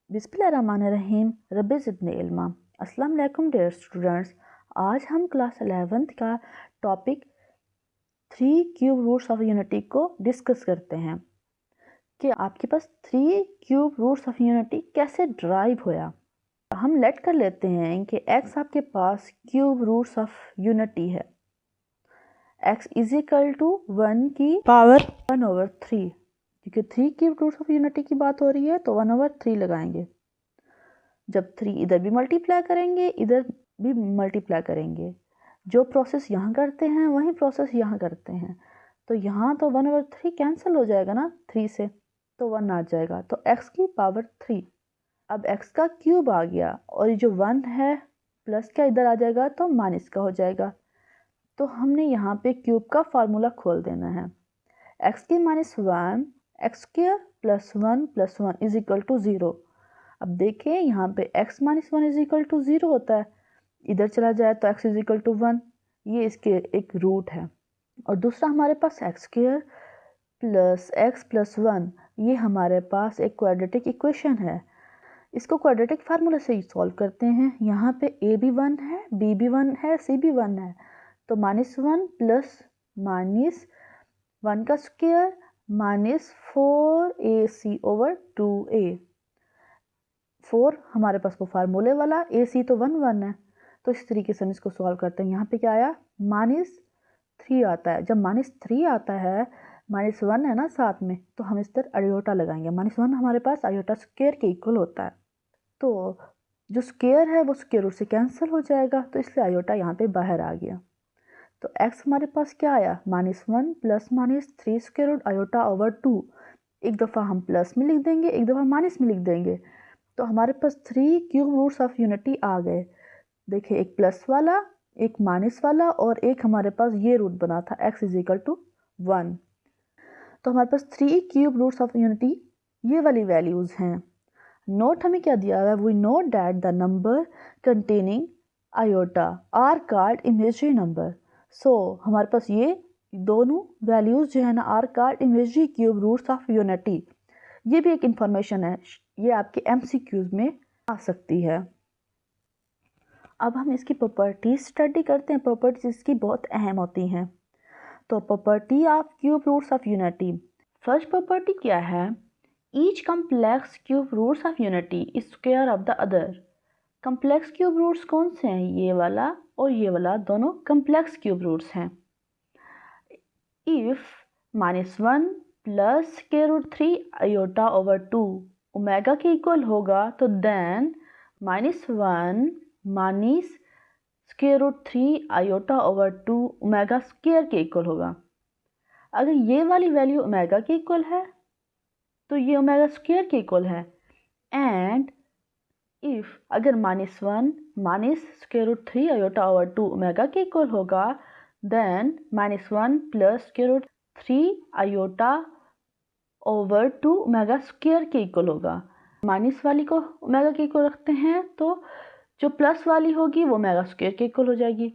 बिस्मिल्लाहिर्रहमानिर्रहीम। रब्बि ज़िदनी इल्मा। अस्सलाम वालेकुम डियर स्टूडेंट्स। आज हम क्लास 11th का topic 3 cube roots of unity को डिस्कस करते हैं कि आपके पास 3 क्यूब रूट्स ऑफ यूनिटी कैसे ड्राइव होया। हम लेट कर लेते हैं कि x आपके पास क्यूब रूट्स ऑफ यूनिटी है। x इज इक्वल टू 1 की पावर 1/3, क्योंकि 3 क्यूब रूट्स ऑफ यूनिटी की बात हो रही है तो 1/3 लगाएंगे। जब 3 इधर भी मल्टीप्लाई करेंगे इधर भी मल्टीप्लाई करेंगे, जो प्रोसेस यहाँ करते हैं वही प्रोसेस यहाँ करते हैं, तो यहाँ तो 1/3 कैंसिल हो जाएगा ना 3 से, तो 1 आ जाएगा, तो x की पावर 3। अब x का क्यूब आ गया और ये जो 1 है प्लस का इधर आ जाएगा तो माइनस का हो जाएगा। तो हमने यहाँ पे क्यूब का फार्मूला खोल देना है। x की -1 x square plus 1 plus 1 is equal to 0। अब देखें यहाँ पे x - 1 इज इक्वल टू 0 होता है, इधर चला जाए तो x इज इक्वल टू 1, ये इसके एक रूट है। और दूसरा हमारे पास x square plus x plus 1, ये हमारे पास एक क्वाड्रेटिक इक्वेशन है। इसको क्वाड्रेटिक फार्मूला से ही सॉल्व करते हैं। यहाँ पे a भी 1 है, b भी 1 है, c भी 1 है, तो -1 प्लस -1 का स्क्वायर -4ac/2a। 4 हमारे पास वो फार्मूले वाला, ac तो 1 है, तो इस तरीके से हम इसको सॉल्व करते हैं। यहाँ पे क्या आया, -3 आता है। जब -3 आता है, -1 है ना साथ में, तो हम इस तरह आयोटा लगाएंगे। -1 हमारे पास आयोटा स्क्वायर के इक्वल होता है, तो जो स्क्वायर है वो स्क्वायर रूट से कैंसिल हो जाएगा, तो इसलिए आयोटा यहाँ पे बाहर आ गया। तो x हमारे पास क्या आया, -1 प्लस -3 स्क्वायर रूट आयोटा/2। एक दफ़ा हम प्लस में लिख देंगे, एक दफ़ा माइनस में लिख देंगे, तो हमारे पास 3 क्यूब रूट्स ऑफ यूनिटी आ गए। देखिए, एक प्लस वाला, एक माइनस वाला और एक हमारे पास ये रूट बना था x इज इक्वल टू 1। तो हमारे पास 3 क्यूब रूट्स ऑफ यूनिटी ये वाली वैल्यूज़ हैं। नोट हमें क्या दिया हुआ है, we note that the number containing iota are called imaginary number. So हमारे पास ये दोनों वैल्यूज़ जो है ना are called imaginary cube roots of unity. ये भी एक इंफॉर्मेशन है, ये आपके MCQs में आ सकती है। अब हम इसकी प्रॉपर्टीज स्टडी करते हैं। प्रॉपर्टीज इसकी बहुत अहम होती हैं। तो property of cube roots of unity, first property क्या है, each complex cube roots of unity is square of the other. Complex cube roots कौन से हैं, ये वाला और ये वाला, दोनों कम्प्लेक्स क्यूब रूट्स हैं। इफ -1 प्लस √3 आयोटा/2 ओमेगा के इक्वल होगा, तो then -1 minus √3 iota omega square के इक्वल होगा। अगर ये वाली वैल्यू ओमेगा के इक्वल है तो ये ओमेगा स्क्वायर के इक्वल है। एंड इफ अगर -1 माइनस √3 आयोटा/2 ओमेगा के इक्वल होगा, then -1 plus √3 iota omega square के इक्वल होगा। माइनस वाली को ओमेगा के इक्वल रखते हैं तो जो प्लस वाली होगी वो ओमेगा स्क्वायर के इक्वल हो जाएगी,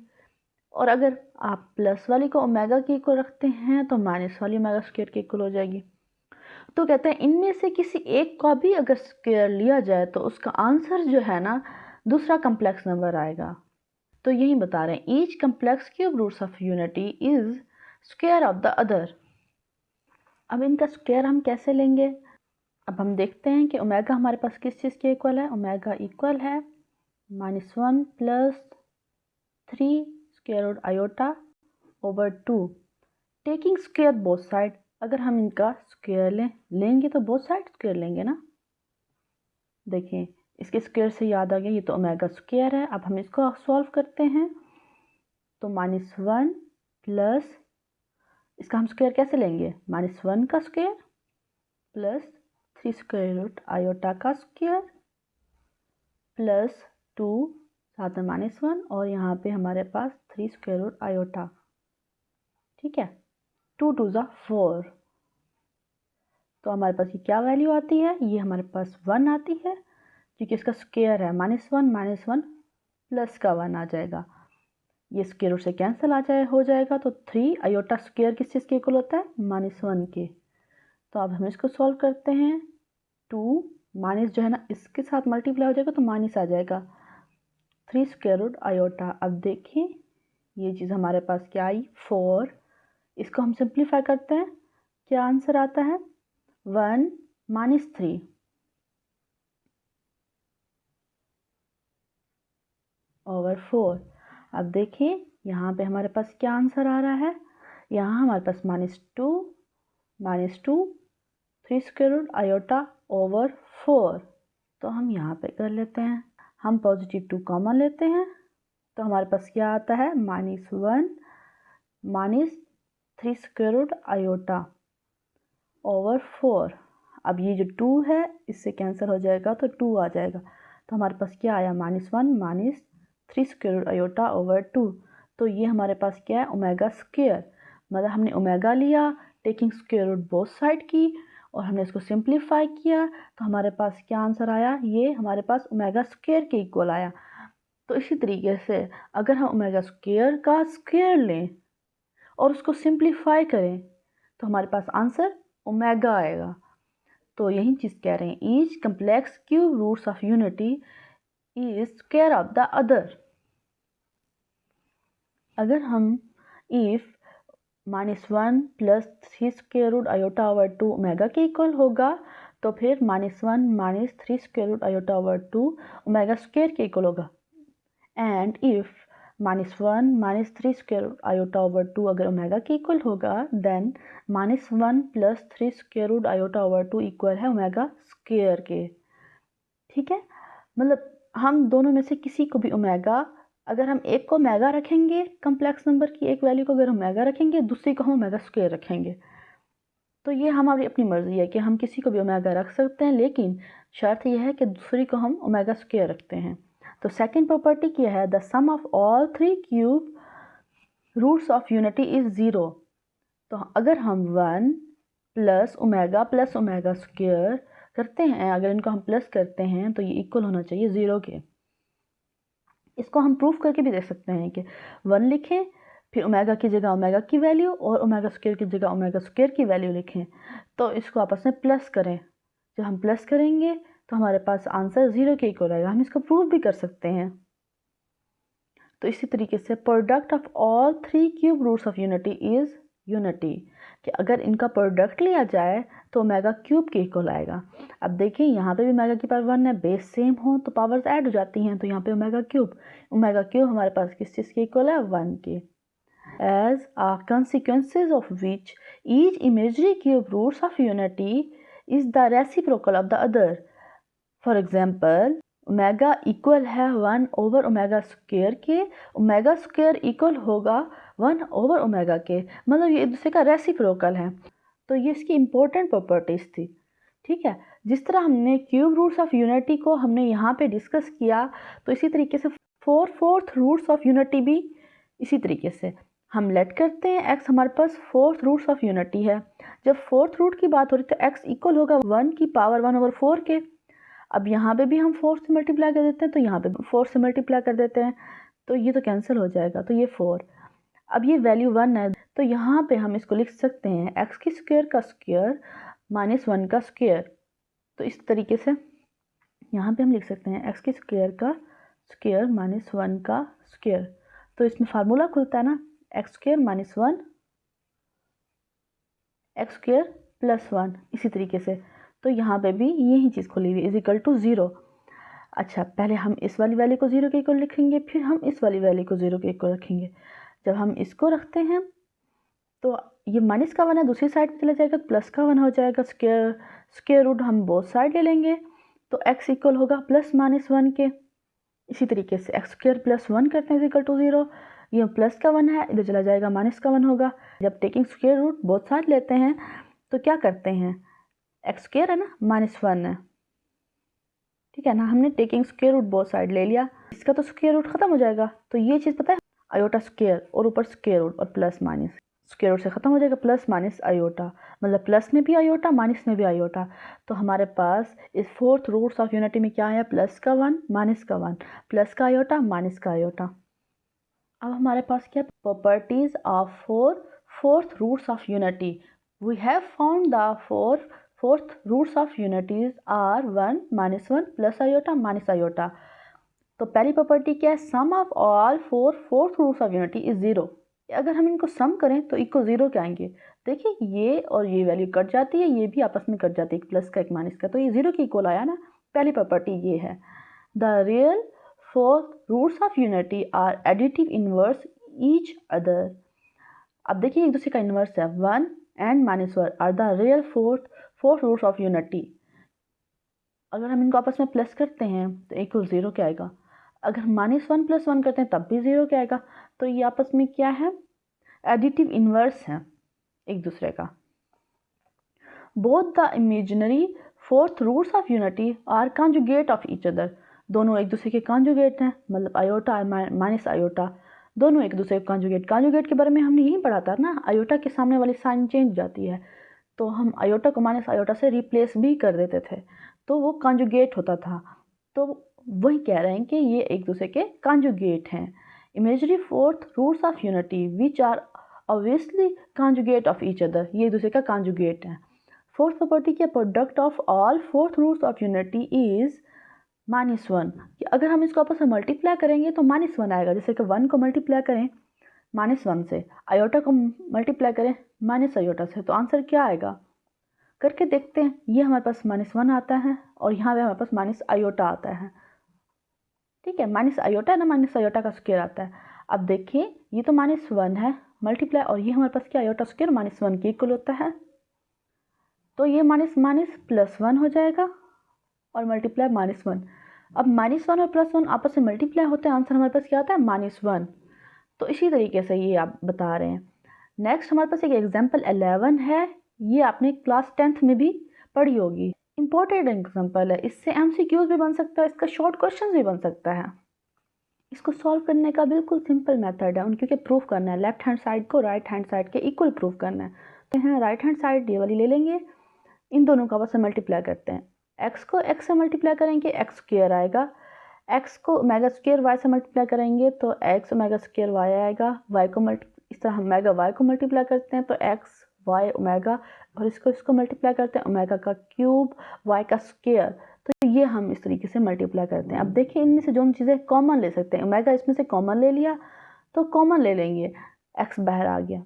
और अगर आप प्लस वाली को ओमेगा के इक्वल रखते हैं तो माइनस वाली ओमेगा स्क्वायर के इक्वल हो जाएगी। तो कहते हैं इनमें से किसी एक का भी अगर स्क्वायर लिया जाए तो उसका आंसर जो है ना दूसरा कम्प्लेक्स नंबर आएगा। तो यही बता रहे हैं, each complex cube roots of unity is square of the other. अब इनका स्क्वायर हम कैसे लेंगे, अब हम देखते हैं कि ओमेगा हमारे पास किस चीज़ के इक्वल है। ओमेगा इक्वल है -1 प्लस 3 स्क्वायर रूट आयोटा/2 टेकिंग स्क्वायर बोथ साइड। अगर हम इनका स्क्वायर लेंगे तो बोथ साइड स्क्वायर लेंगे ना। देखें, इसके स्क्वायर से याद आ गया, ये तो ओमेगा स्क्वायर है। अब हम इसको सॉल्व करते हैं, तो -1 प्लस इसका हम स्क्वायर कैसे लेंगे, -1 का square plus 3 square root iota का स्क्वायर प्लस 2 साथ में -1 और यहाँ पे हमारे पास 3 स्क्वायर रूट आयोटा। ठीक है, 2 2 ज़ा 4। तो हमारे पास ये क्या वैल्यू आती है, ये हमारे पास 1 आती है, क्योंकि इसका स्क्वायर है -1 प्लस का 1 आ जाएगा। ये स्क्वायर रूट से कैंसिल हो जाएगा, तो 3 आयोटा स्क्वायर किस चीज़ के इक्वल होता है, -1 के। तो अब हम इसको सॉल्व करते हैं। 2 माइनस जो है ना इसके साथ मल्टीप्लाई हो जाएगा तो माइनस आ जाएगा 3 स्क्वायर रूट आयोटा। अब देखिए ये चीज़ हमारे पास क्या आई 4। इसको हम सिंप्लीफाई करते हैं, क्या आंसर आता है 1 माइनस 3 ओवर 4। अब देखिए यहाँ पे हमारे पास क्या आंसर आ रहा है, यहाँ हमारे पास -2 3 स्क्वायर रूट आयोटा ओवर 4। तो हम यहाँ पे कर लेते हैं, हम पॉजिटिव 2 कॉमन लेते हैं तो हमारे पास क्या आता है -1 minus 3 square root iota over 4। अब ये जो 2 है इससे कैंसिल हो जाएगा तो 2 आ जाएगा, तो हमारे पास क्या आया -1 minus 3 square root iota over 2। तो ये हमारे पास क्या है ओमेगा स्क्वायर, मतलब हमने ओमेगा लिया taking square root both side की और हमने इसको सिंप्लीफाई किया तो हमारे पास क्या आंसर आया, ये हमारे पास ओमेगा स्क्वायर के इक्वल आया। तो इसी तरीके से अगर हम ओमेगा स्क्वायर का स्क्वायर लें और उसको सिंप्लीफाई करें तो हमारे पास आंसर ओमेगा आएगा। तो यही चीज़ कह रहे हैं each complex cube roots of unity is square of the other. अगर हम if -1 plus 3 square root iota over 2 omega के इक्वल होगा तो फिर -1 minus 3 square root iota over 2 omega square के इक्वल होगा। And if -1 minus 3 square root iota over 2 अगर omega के इक्वल होगा then -1 plus 3 square root iota over 2 equal है ओमेगा स्क्वायर के। ठीक है, मतलब हम दोनों में से किसी को भी ओमेगा, अगर हम एक को ओमेगा रखेंगे कम्प्लेक्स नंबर की एक वैल्यू को अगर ओमेगा रखेंगे दूसरी को हम ओमेगा स्क्वायर रखेंगे। तो ये हमारी अपनी मर्ज़ी है कि हम किसी को भी ओमेगा रख सकते हैं, लेकिन शर्त यह है कि दूसरी को हम ओमेगा स्क्वायर रखते हैं। तो सेकंड प्रॉपर्टी क्या है, the sum of all 3 cube roots of unity is 0। तो अगर हम 1 प्लस ओमेगा स्क्वायर करते हैं, अगर इनको हम प्लस करते हैं तो ये इक्वल होना चाहिए 0 के। इसको हम प्रूफ करके भी देख सकते हैं कि 1 लिखें फिर ओमेगा की जगह ओमेगा की वैल्यू और ओमेगा स्क्वायर की जगह ओमेगा स्क्वायर की वैल्यू लिखें तो इसको आपस में प्लस करें। जब हम प्लस करेंगे तो हमारे पास आंसर 0 के इक्वल आएगा। हम इसको प्रूफ भी कर सकते हैं। तो इसी तरीके से product of all 3 cube roots of unity is unity, कि अगर इनका प्रोडक्ट लिया जाए तो ओमेगा क्यूब के इक्वल आएगा। अब देखिए यहाँ पे भी ओमेगा की पावर 1 है, बेस सेम हो तो पावर्स ऐड हो जाती हैं, तो यहाँ पे ओमेगा क्यूब हमारे पास किस चीज़ के इक्वल है 1 के। As a consequences of which each imaginary cube roots of unity is the reciprocal of the other. For example, omega equal है 1 ओवर ओमेगा स्क्वायर के, ओमेगा स्क्वायर इक्वल होगा 1 ओवर ओमेगा के, मतलब ये एक दूसरे का रेसिप्रोकल है। तो ये इसकी इम्पोर्टेंट प्रॉपर्टीज़ थी। ठीक है, जिस तरह हमने क्यूब रूट्स ऑफ यूनिटी को हमने यहाँ पे डिस्कस किया तो इसी तरीके से 4 रूट्स ऑफ यूनिटी भी इसी तरीके से हम लेट करते हैं। x हमारे पास 4 रूट्स ऑफ यूनिटी है। जब 4th रूट की बात हो रही तो x इक्वल होगा 1 की पावर 1 ओवर 4 के। अब यहाँ पे भी हम 4 से मल्टीप्लाई कर देते हैं तो यहाँ पे 4 से मल्टीप्लाई कर देते हैं तो ये तो कैंसिल हो जाएगा, तो ये 4। अब ये वैल्यू 1 है तो यहाँ पे हम इसको लिख सकते हैं x की स्क्वायर का स्क्वायर माइनस 1 का स्क्वायर। तो इस तरीके से यहाँ पे हम लिख सकते हैं x की स्क्वायर का स्क्वायर माइनस 1 का स्क्वायर। तो इसमें फार्मूला खुलता है ना x square minus 1 x square plus 1, इसी तरीके से। तो यहाँ पे भी यही चीज़ खुली हुई इज इक्वल टू 0। अच्छा, पहले हम इस वाली वैल्यू को 0 के इक्वल लिखेंगे, फिर हम इस वाली वैल्यू को 0 के इक्वल रखेंगे। जब हम इसको रखते हैं तो ये माइनस का 1 है, दूसरी साइड पे चला जाएगा, प्लस का 1 हो जाएगा। स्क्वायर रूट हम बोथ साइड ले लेंगे तो x इक्वल होगा प्लस माइनस 1 के। इसी तरीके से x स्क्वायर प्लस 1 करते हैं इज इक्वल टू 0। ये प्लस का 1 है, इधर चला जाएगा माइनस का 1 होगा। जब taking square root both side लेते हैं तो क्या करते हैं, x स्क्वायर है ना माइनस 1 है, ठीक है ना, हमने taking square root both side ले लिया, इसका तो स्क्वायर रूट खत्म हो जाएगा। तो ये चीज़ पता है आयोटा स्क्वायर और ऊपर स्क्वायर रूट और प्लस माइनस, स्क्वायर रूट से ख़त्म हो जाएगा प्लस माइनस आयोटा, मतलब प्लस में भी आयोटा माइनस में भी आयोटा। तो हमारे पास इस 4th रूट्स ऑफ यूनिटी में क्या है, प्लस का 1 माइनस का 1, प्लस का आयोटा माइनस का आयोटा। अब हमारे पास क्या properties of 4th roots of unity. We have found the fourth roots of unities are 1 -1 plus iota minus iota. तो पहली प्रॉपर्टी क्या है, sum of all fourth roots of unity is 0। अगर हम इनको सम करें तो इक्वल 0 के आएंगे। देखिए ये और ये वैल्यू कट जाती है, ये भी आपस में कट जाती है, एक प्लस का एक माइनस का, तो ये 0 के इक्वल आया ना। पहली प्रॉपर्टी ये है। The real fourth roots of unity are additive inverse each other. अब देखिए एक दूसरे का इनवर्स है, 1 and -1 are the real fourth roots of unity. अगर हम इनको आपस में प्लस करते हैं तो इक्वल 0 क्या आएगा, अगर -1 + 1 करते हैं तब भी 0 क्या आएगा। तो ये आपस में क्या है, एडिटिव इनवर्स है एक दूसरे का। Both the imaginary fourth roots of unity are conjugate of each other. दोनों एक दूसरे के कॉन्जुगेट हैं, मतलब आयोटा माइनस आयोटा दोनों एक दूसरे के कॉन्जुगेट के बारे में हमने यही पढ़ा था ना, आयोटा के सामने वाली साइन चेंज हो जाती है तो हम आयोटा को माइनस आयोटा से रिप्लेस भी कर देते थे, तो वो कॉन्जुगेट होता था। तो वही कह रहे हैं कि ये एक दूसरे के कॉन्जुगेट हैं। Imaginary fourth roots of unity which are obviously conjugate of each other, ये एक दूसरे का कॉन्जुगेट है। फोर्थ प्रॉपर्टी के product of all fourth roots of unity is -1। कि अगर हम इसको आपस में मल्टीप्लाई करेंगे तो -1 आएगा। जैसे कि 1 को मल्टीप्लाई करें -1 से, आयोटा को मल्टीप्लाई करें माइनस आयोटा से, तो आंसर क्या आएगा करके देखते हैं। ये हमारे पास -1 आता है और यहाँ पे हमारे पास माइनस आयोटा आता है। ठीक है, माइनस आयोटा है ना, माइनस आयोटा का स्क्वायर आता है। अब देखिए ये तो -1 है मल्टीप्लाई, और ये हमारे पास क्या आयोटा स्क्वायर -1 के इक्वल होता है, तो ये माइनस माइनस +1 हो जाएगा और मल्टीप्लाई -1। अब -1 और +1 आपस में मल्टीप्लाई होते हैं, आंसर हमारे पास क्या आता है -1। तो इसी तरीके से ये आप बता रहे हैं। नेक्स्ट हमारे पास एक एग्जाम्पल 11 है, ये आपने क्लास 10th में भी पढ़ी होगी। इंपॉर्टेंट एग्जाम्पल है, इससे MCQs भी बन सकता है, इसका शॉर्ट क्वेश्चन भी बन सकता है। इसको सॉल्व करने का बिल्कुल सिंपल मेथड है, क्योंकि प्रूफ करना है, लेफ्ट हैंड साइड को राइट हैंड साइड के इक्वल प्रूफ करना है। तो यहाँ राइट हैंड साइड ये वाली ले लेंगे, इन दोनों का आपस में मल्टीप्लाई करते हैं। x को x से मल्टीप्लाई करेंगे x स्क्वायर आएगा, x को ओमेगा स्क्वायर y से मल्टीप्लाई करेंगे तो x ओमेगा स्क्वायर y आएगा, y को इस तरह हम ओमेगा y को मल्टीप्लाई करते हैं तो x y ओमेगा, और इसको मल्टीप्लाई करते हैं ओमेगा का क्यूब y का स्क्वायर। तो ये हम इस तरीके से मल्टीप्लाई करते हैं। अब देखिए इनमें से जो चीज़ें कॉमन ले सकते हैं, ओमेगा इसमें से कॉमन ले लिया तो कॉमन ले लेंगे, x बाहर आ गया।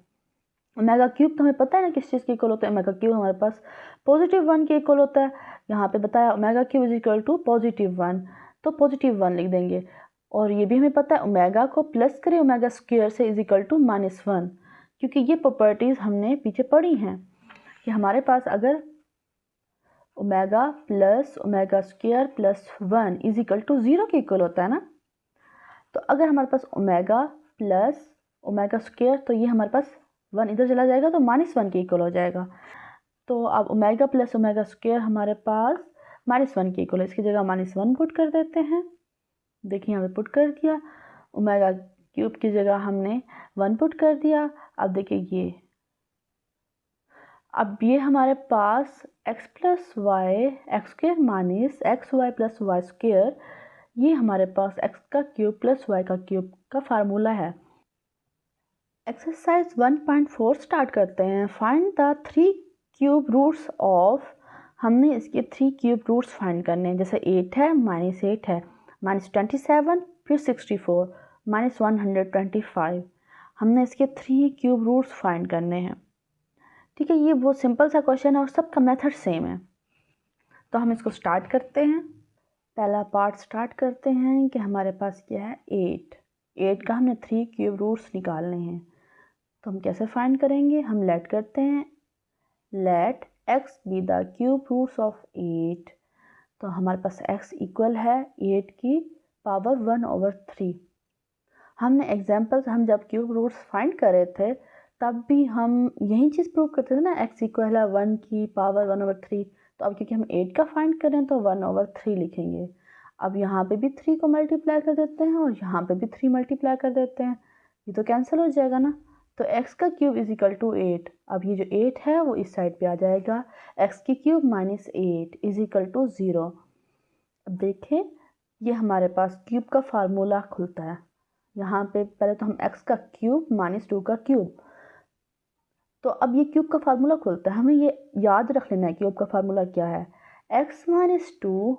ओमेगा क्यूब तो हमें पता है ना किस चीज़ के इक्वल होता है, ओमेगा क्यूब हमारे पास +1 के इक्वल होता है। यहाँ पे बताया omega cube is equal to +1, तो +1 लिख देंगे। और ये भी हमें पता है ओमेगा को प्लस करें ओमेगा स्क्वायर से इज इक्वल टू -1, क्योंकि ये प्रॉपर्टीज़ हमने पीछे पढ़ी हैं कि हमारे पास अगर omega plus omega square plus 1 is equal to 0 के इक्वल होता है ना, तो अगर हमारे पास ओमेगा प्लस ओमेगा स्क्वायर, तो ये हमारे पास 1 इधर चला जाएगा तो -1 के इक्वल हो जाएगा। तो अब ओमेगा प्लस ओमेगा स्क्वायर हमारे पास -1 के इक्वल है, इसकी जगह -1 पुट कर देते हैं। देखिए यहाँ पे पुट कर दिया, ओमेगा क्यूब की जगह हमने 1 पुट कर दिया। अब देखिए ये, अब ये हमारे पास x plus y x square minus x y plus y square, ये हमारे पास x का क्यूब प्लस y का क्यूब का फार्मूला है। एक्सरसाइज 1.4 स्टार्ट करते हैं। Find the 3 cube roots of, हमने इसके 3 क्यूब रूट्स फाइंड करने हैं। जैसे 8 है, -8 है, -27, फिर 64, -125। हमने इसके 3 क्यूब रूट्स फाइंड करने हैं। ठीक है, ये बहुत सिंपल सा क्वेश्चन है और सबका मेथड सेम है। तो हम इसको स्टार्ट करते हैं। पहला पार्ट स्टार्ट करते हैं कि हमारे पास क्या है 8 का हमने 3 क्यूब रूट्स निकालने हैं। तो हम कैसे फाइंड करेंगे, हम लेट करते हैं, let x be the cube roots of 8। तो हमारे पास x इक्वल है 8 की पावर 1/3। हमने एग्जाम्पल्स, हम जब क्यूब रूट्स फाइंड कर रहे थे तब भी हम यही चीज़ प्रूव करते थे ना, x इक्वल है 1 की पावर 1/3। तो अब क्योंकि हम 8 का फाइंड कर रहे हैं तो 1/3 लिखेंगे। अब यहाँ पे भी 3 को मल्टीप्लाई कर देते हैं और यहाँ पे भी 3 मल्टीप्लाई कर देते हैं, ये तो कैंसिल हो जाएगा ना। तो x का क्यूब इज इक्वल टू 8। अब ये जो 8 है वो इस साइड पे आ जाएगा, x की क्यूब -8 इज इक्वल टू 0। अब देखें ये हमारे पास क्यूब का फार्मूला खुलता है। यहाँ पे पहले तो हम x का क्यूब -2 का क्यूब, तो अब ये क्यूब का फार्मूला खुलता है, हमें ये याद रख लेना है क्यूब का फार्मूला क्या है। x माइनस 2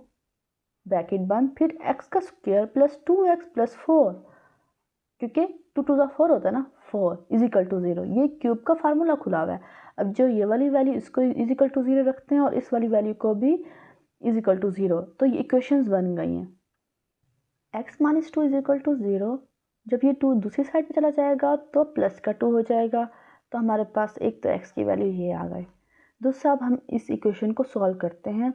ब्रैकेट बंद, फिर x का स्क्वायर प्लस 2x प्लस 4, क्योंकि 2 टू ज़ा 4 होता है ना, 4 इज इक्वल टू 0। ये क्यूब का फार्मूला खुला हुआ है। अब जो ये वाली वैल्यू इसको इज इक्वल टू 0 रखते हैं और इस वाली वैल्यू को भी इज इक्वल टू 0, तो ये इक्वेशंस बन गई हैं। x minus 2 is equal to 0, जब ये 2 दूसरी साइड पे चला जाएगा तो प्लस का 2 हो जाएगा। तो हमारे पास एक तो x की वैल्यू ये आ गई। दूसरा, अब हम इस इक्वेशन को सॉल्व करते हैं।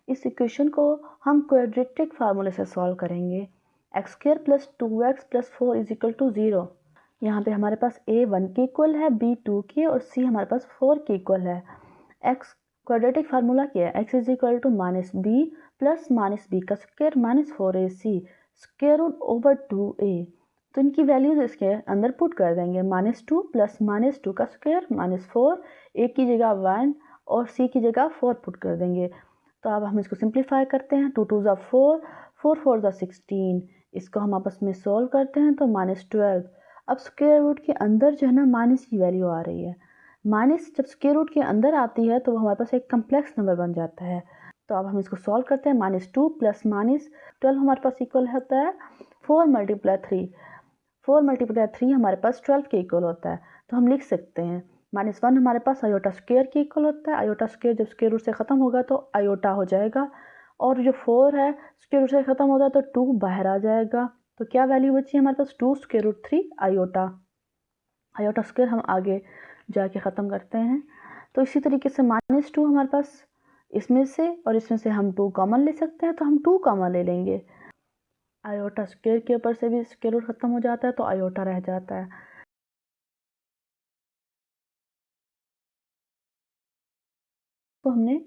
इस इक्वेशन को हम क्वाड्रेटिक फार्मूले से सॉल्व करेंगे। X square plus 2x plus 4 is equal to 0। यहाँ पे हमारे पास a 1 के इक्वल है, b 2 के और c हमारे पास 4 के इक्वल है। x क्वाड्रेटिक फार्मूला क्या है, x is equal to minus b plus minus b का square minus 4ac square root over 2a। तो इनकी वैल्यूज इसके अंदर पुट कर देंगे, -2 प्लस -2 का स्क्वायर -4, a की जगह 1 और c की जगह 4 पुट कर देंगे। तो अब हम इसको सिंप्लीफाई करते हैं, 2 टू ज़ा 4, 4 4 ज़ा 16, इसको हम आपस में सोल्व करते हैं तो -12। अब स्क्वायर रूट के अंदर जो है ना माइनस की वैल्यू आ रही है। माइनस जब स्क्वायर रूट के अंदर आती है तो वो हमारे पास एक कम्प्लेक्स नंबर बन जाता है। तो अब हम इसको सॉल्व करते हैं, -2 प्लस -12 हमारे पास इक्वल होता है 4 मल्टीप्लाई 3। 4 मल्टीप्लाई 3 हमारे पास 12 के इक्वल होता है। तो हम लिख सकते हैं -1 हमारे पास आयोटा स्क्वायर के इक्वल होता है। आयोटा स्क्वायर जब स्क्वायर रूट से ख़त्म होगा तो आयोटा हो जाएगा, और जो 4 है स्क्वायर रूट से ख़त्म होगा तो 2 बाहर आ जाएगा। तो क्या वैल्यू बची हमारे पास, 2 square root 3 iota. Iota square हम आगे जाके ख़त्म करते हैं। तो इसी तरीके से -2 हमारे पास इसमें से और इसमें से हम 2 कॉमन ले सकते हैं, तो हम 2 कॉमन ले लेंगे। आयोटा स्क्वायर के ऊपर से भी स्क्वायर रूट ख़त्म हो जाता है तो आयोटा रह जाता है। तो हमने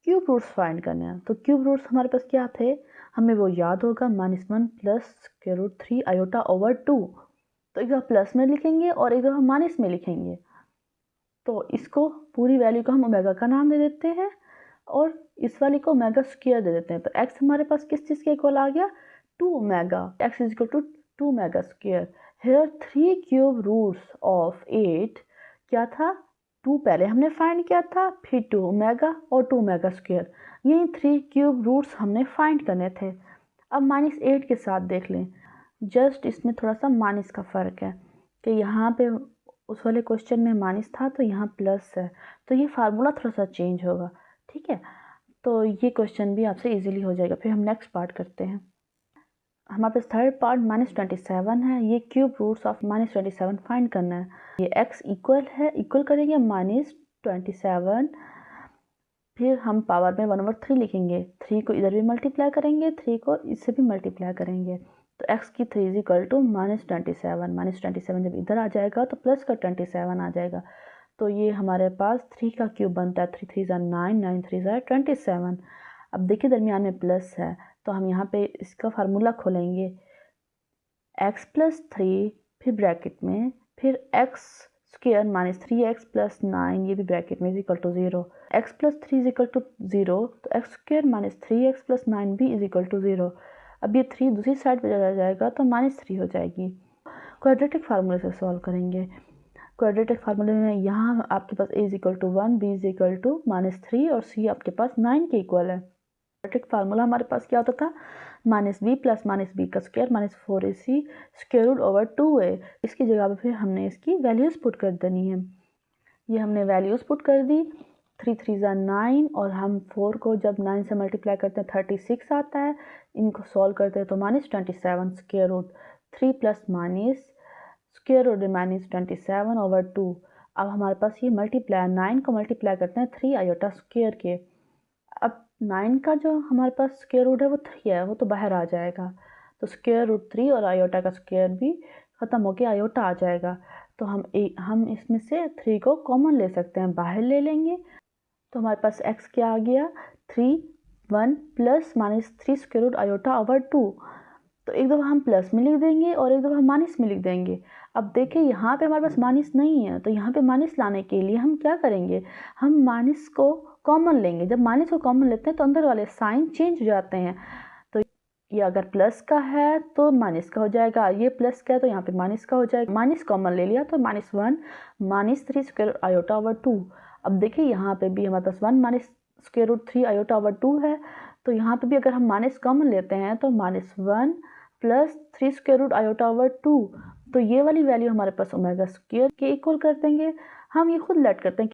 क्यूब रूट्स फाइंड करने हैं। तो क्यूब रूट्स हमारे पास क्या थे, हमें वो याद होगा, -1 plus square root 3 iota over 2। तो एक दफ़ा प्लस में लिखेंगे और एक दफ़ा माइनस में लिखेंगे। तो इसको पूरी वैल्यू को हम ओमेगा का नाम दे देते हैं और इस वाली को ओमेगा स्क्वायर दे देते हैं। तो x हमारे पास किस चीज़ के इक्वल आ गया, 2 omega. x is equal to 2 omega square. Here 3 cube roots of 8 क्या था, 2 पहले हमने फाइंड किया था, फिर 2 ओमेगा और 2 ओमेगा स्क्वायर। यही 3 क्यूब रूट्स हमने फाइंड करने थे। अब -8 के साथ देख लें, जस्ट इसमें थोड़ा सा माइनस का फ़र्क है कि यहाँ पे उस वाले क्वेश्चन में माइनस था तो यहाँ प्लस है, तो ये फार्मूला थोड़ा सा चेंज होगा, ठीक है। तो ये क्वेश्चन भी आपसे इजीली हो जाएगा। फिर हम नेक्स्ट पार्ट करते हैं। हमारे पास थर्ड पार्ट -27 है। ये क्यूब रूट्स ऑफ -27 फाइंड करना है। ये x इक्वल है, इक्वल करेंगे -27, फिर हम पावर में 1/3 लिखेंगे। 3 को इधर भी मल्टीप्लाई करेंगे, 3 को इससे भी मल्टीप्लाई करेंगे। तो x की 3 इज इक्वल टू -27। -27 जब इधर आ जाएगा तो प्लस का 27 आ जाएगा। तो ये हमारे पास 3 का क्यूब बनता है, 3 3 ज़ा 9, 9 3 ज़ा 27। अब देखिए दरमियान में प्लस है तो हम यहाँ पे इसका फार्मूला खोलेंगे, x प्लस 3 फिर ब्रैकेट में, फिर x स्क्वायर -3x प्लस 9 ये भी ब्रैकेट में is equal to 0। x plus 3 is equal to 0, तो x स्क्वायर -3x प्लस 9 भी इज इक्वल टू 0। अब ये 3 दूसरी साइड पे चला जाएगा तो -3 हो जाएगी। क्वाड्रेटिक फार्मूले से सॉल्व करेंगे। क्वाड्रेटिक फार्मूले में यहाँ आपके पास a is equal to 1, b is equal to -3 और c आपके पास 9 के इक्वल है। क्वाड्रेटिक फार्मूला हमारे पास क्या होता था, -b प्लस -b का square -4ac square root over 2a। इसकी जगह पे फिर हमने इसकी वैल्यूज़ पुट कर देनी है। ये हमने वैल्यूज़ पुट कर दी, 3 3 ज़ा 9 और हम 4 को जब 9 से मल्टीप्लाई करते हैं 36 आता है। इनको सॉल्व करते हैं तो -27 square root 3 plus minus square root -27 over 2। अब हमारे पास ये मल्टीप्लाई 9 को मल्टीप्लाई करते हैं 3 आयोटा स्क्वायर के। अब 9 का जो हमारे पास स्क्वायर रूट है वो 3 है, वो तो बाहर आ जाएगा। तो स्क्वायर रूट 3 और आयोटा का स्क्वायर भी ख़त्म होके आयोटा आ जाएगा। तो हम इसमें से 3 को कॉमन ले सकते हैं, बाहर ले लेंगे। तो हमारे पास x क्या आ गया, 3 1 plus -3 square root iota over 2। तो एक दफ़ा हम प्लस में लिख देंगे और एक दफ़ा माइनस में लिख देंगे। अब देखिए यहाँ पे हमारे पास माइनस नहीं है, तो यहाँ पे माइनस लाने के लिए हम क्या करेंगे, हम माइनस को कॉमन लेंगे। जब माइनस को कॉमन लेते हैं तो अंदर वाले साइन चेंज हो जाते हैं। तो ये अगर प्लस का है तो माइनस का हो जाएगा, ये प्लस का है तो यहाँ पे माइनस का हो जाएगा। माइनस कॉमन ले लिया तो -1 -3 स्क्वायर आयोटा ओवर 2। अब देखिए यहाँ पे भी हमारे पास 1 स्क्वायर रूट 3 आयोटा ओवर 2 है, तो यहाँ पे भी अगर हम माइनस कॉमन लेते हैं तो -1 plus 3 square root iota over 2, तो ये वाली वैल्यू हमारे पास ओमेगा स्क्वायर के इक्वल कर देंगे। हम ये खुद लेट करते हैं